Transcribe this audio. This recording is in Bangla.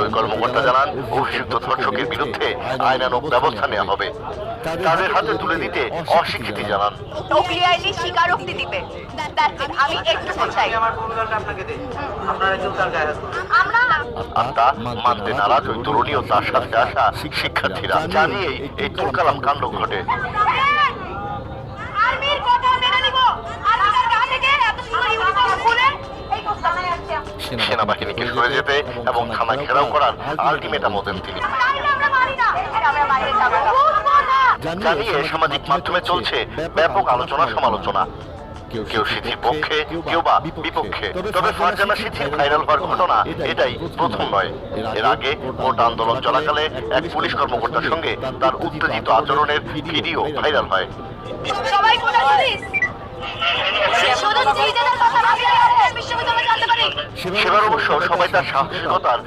ওই কর্মকর্তা জানান, অভিযুক্ত ধর্ষকের বিরুদ্ধে আইনানুগ ব্যবস্থা নেওয়া হবে। তাদের হাতে তুলে দিতে অস্বীকৃতি জানান। ও ক্লিয়ারলি স্বীকারোক্তি দিবে। আমি একটু চাই আমরা আর তা মানতে নারাজ ওই তরুণী ও তার সাথে আসা শিক্ষার্থীরা জানিয়েই এই তুলকালাম কাণ্ড ঘটে। আর্মির কথা মেনে নিব। আর্মির গা থেকে এত সুন্দর ইউনিফর্ম খুলে এই কোথায় আসছে। সেনাবাহিনীকে সরে যেতে এবং থানা ঘেরাও করার আলটিমেটামও দেন তিনি। আমরা মারি না, আমরা বাইরে যাব না। জানিয়ে সামাজিক মাধ্যমে চলছে ব্যাপক আলোচনা সমালোচনা। কেউ সিথির পক্ষে, কেউ বা বিপক্ষে। তবে ফারজানা সিথির ভাইরাল হওয়ার ঘটনা এটাই প্রথম নয়। এর আগে ভোট আন্দোলন চলাকালে এক পুলিশ কর্মকর্তার সঙ্গে তার উত্তেজিত আচরণের ভিডিও ভাইরাল হয়। সবাই কোন পুলিশ শুধু চিন্তার কথা ভাবলে বিশ্ববিদ্যালয় জানতে পারি। সেবার অবশ্য সবাই তার সাহসিকতার